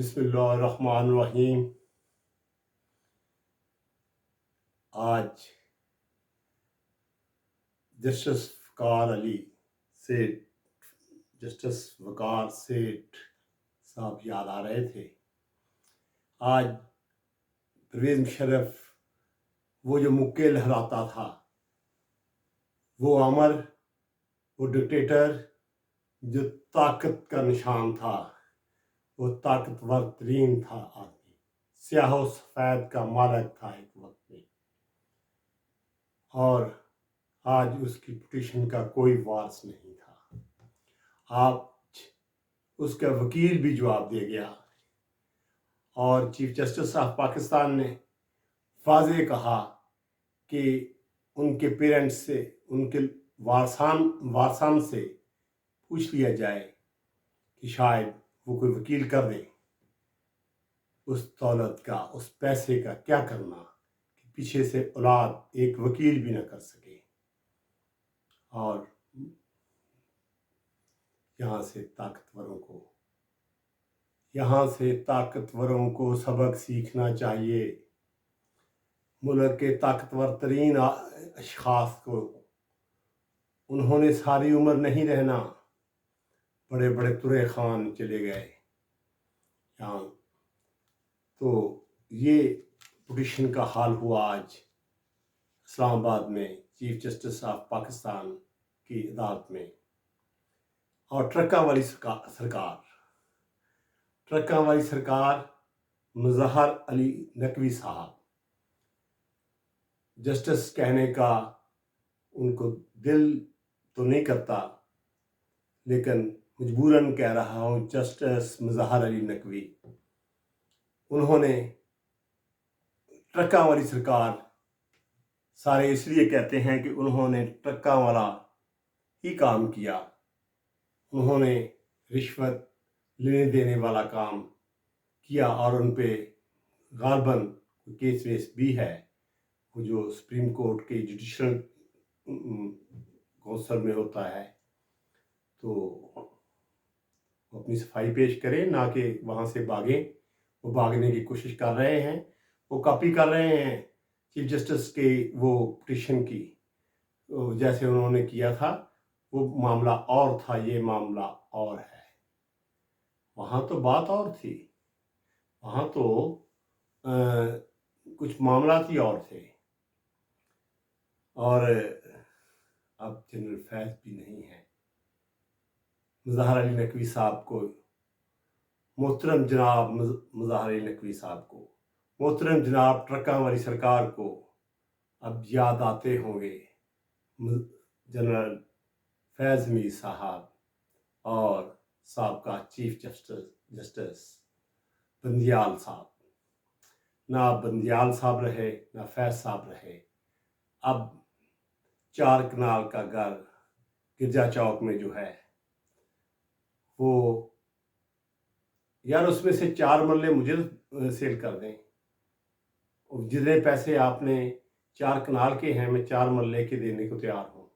बिस्मिल्लाहिर्रहमानिर्रहीम। आज जस्टिस वकार अली सेठ जस्टिस वकार सेठ साहब याद आ रहे थे। आज परवेज़ मुशर्रफ वो जो मुक्के लहराता था, वो अमर, वो डिक्टेटर जो ताकत का निशान था, वो ताकतवर तरीन था आदमी, स्याह व सफ़ेद का मालिक था एक वक्त में। और आज उसकी पिटीशन का कोई वारिस नहीं था। आज उसका वकील भी जवाब दे गया और चीफ जस्टिस ऑफ पाकिस्तान ने वाज़ेह कहा कि उनके पेरेंट्स से, उनके वारसान से पूछ लिया जाए कि शायद वो कोई वकील कर दें। उस दौलत का, उस पैसे का क्या करना कि पीछे से औलाद एक वकील भी न कर सके। और यहाँ से ताकतवरों को सबक सीखना चाहिए। मुल्क के ताकतवर तरीन अशखास को उन्होंने सारी उम्र नहीं रहना, बड़े बड़े तुरे खान चले गए यहाँ। तो ये पिटीशन का हाल हुआ आज इस्लामाबाद में चीफ जस्टिस ऑफ पाकिस्तान की अदालत में। और ट्रक्का वाली सरकार मुज़हर अली नकवी साहब, जस्टिस कहने का उनको दिल तो नहीं करता, लेकिन मजबूरन कह रहा हूँ, जस्टिस मुज़हर अली नकवी, उन्होंने ट्रक्का वाली सरकार, सारे इसलिए कहते हैं कि उन्होंने ट्रक्का वाला ही काम किया, उन्होंने रिश्वत लेने देने वाला काम किया और उन पे गालबन केस वेस भी है। वो जो सुप्रीम कोर्ट के जुडिशल कौंसल में होता है, तो वो अपनी सफाई पेश करें, ना कि वहाँ से भागें। वो भागने की कोशिश कर रहे हैं, वो कॉपी कर रहे हैं चीफ जस्टिस के वो पिटीशन की, जैसे उन्होंने किया था। वो मामला और था, ये मामला और है। वहाँ तो बात और थी, वहाँ तो कुछ मामला ही और थे। और अब जनरल फैज भी नहीं है। मुज़हर अली नकवी साहब को, मोहतरम जनाब मुज़हर अली नकवी साहब को, मोहतरम जनाब ट्रक्का वाली सरकार को अब याद आते होंगे जनरल फैज़ मीर साहब और साबका चीफ जस्टिस बंदियाल साहब। ना बंदियाल साहब रहे, ना फैज़ साहब रहे। अब 4 कनाल का घर गिरजा चौक में जो है, वो यार उसमें से 4 मरले मुझे सेल कर दें। और जितने पैसे आपने 4 कनाल के हैं, मैं 4 मरले के देने को तैयार हूँ।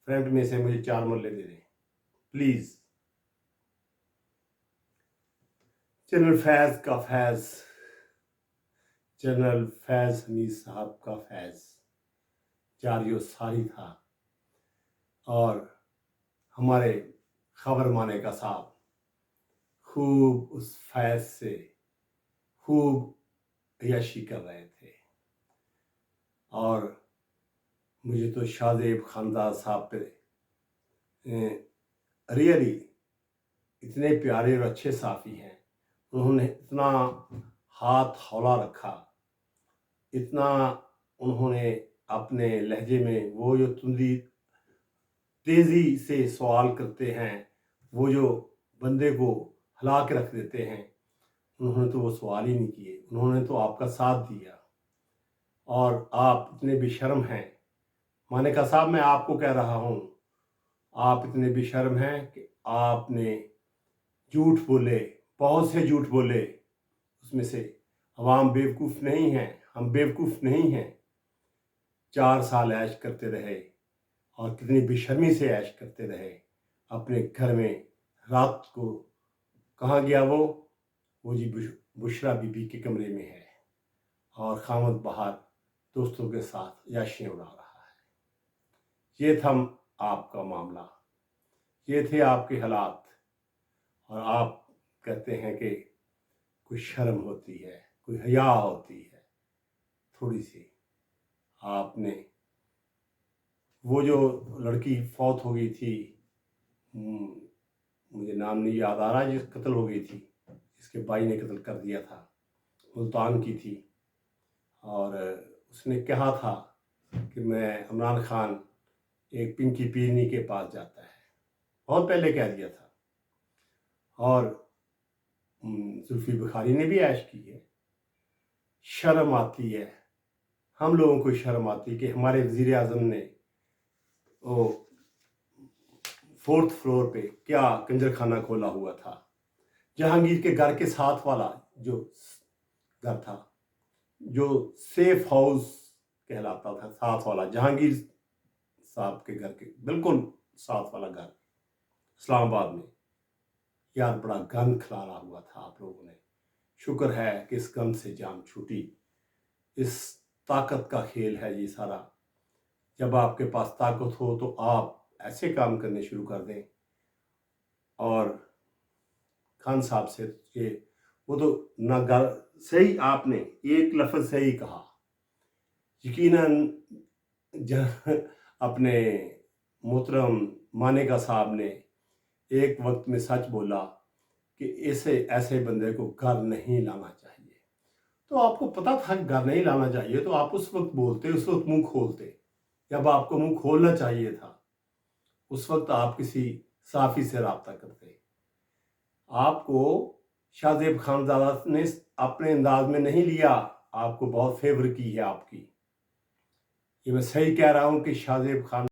फ्रंट में से मुझे 4 मरले दे दें प्लीज। जनरल फैज का फैज, जनरल फैज हमीद साहब का फैज जारियो सारी था। और हमारे खबर माने का साहब खूब उस फैज से खूब अय्याशी कर रहे थे। और मुझे तो शाहजेब खानदार साहब पे रियली इतने प्यारे और अच्छे साफ़ी हैं। उन्होंने इतना हाथ हौला रखा, इतना उन्होंने अपने लहजे में वो जो तुंदी तेज़ी से सवाल करते हैं, वो जो बंदे को हिला के रख देते हैं, उन्होंने तो वो सवाल ही नहीं किए, उन्होंने तो आपका साथ दिया। और आप इतने बेशर्म हैं मानेका साहब, मैं आपको कह रहा हूँ, आप इतने बेशर्म हैं कि आपने झूठ बोले, बहुत से झूठ बोले। उसमें से अवाम बेवकूफ़ नहीं है, हम बेवकूफ़ नहीं हैं। 4 साल ऐश करते रहे और कितनी बेशर्मी से ऐश करते रहे अपने घर में। रात को कहाँ गया वो, वो जी बुशरा बीबी के कमरे में है और खामद बाहर दोस्तों के साथ याशियाँ उड़ा रहा है। ये था आपका मामला, ये थे आपके हालात, और आप कहते हैं कि कोई शर्म होती है, कोई हया होती है थोड़ी सी। आपने वो जो लड़की फौत हो गई थी, मुझे नाम नहीं याद आ रहा, जिस कत्ल हो गई थी, जिसके भाई ने कत्ल कर दिया था, मुल्तान की थी, और उसने कहा था कि मैं इमरान खान एक पिंकी पीरनी के पास जाता है, बहुत पहले कह दिया था। और जुल्फी बुखारी ने भी ऐश की है। शर्म आती है, हम लोगों को शर्म आती है कि हमारे वज़ीर आज़म ने वो 4th फ्लोर पे क्या कंजरखाना खोला हुआ था। जहांगीर के घर के साथ वाला जो घर था, जो सेफ हाउस कहलाता था, साथ वाला, जहांगीर साहब के घर के बिल्कुल साथ वाला घर इस्लामाबाद में, यार बड़ा गंद खिलारा हुआ था आप लोगों ने। शुक्र है कि इस गंद से जान छूटी। इस ताकत का खेल है ये सारा। जब आपके पास ताकत हो तो आप ऐसे काम करने शुरू कर दें। और खान साहब से ये वो तो ना घर सही, आपने एक लफ्ज़ सही कहा, यकीनन अपने मोहतरम मानेका साहब ने एक वक्त में सच बोला कि ऐसे बंदे को घर नहीं लाना चाहिए। तो आपको पता था कि घर नहीं लाना चाहिए, तो आप उस वक्त बोलते, उस वक्त मुंह खोलते जब आपको मुंह खोलना चाहिए था। उस वक्त आप किसी साफ़ी से रब्ता करते। आपको शाहजेब खानजादा ने अपने अंदाज में नहीं लिया, आपको बहुत फेवर की है आपकी। ये मैं सही कह रहा हूँ कि शाहजेब खान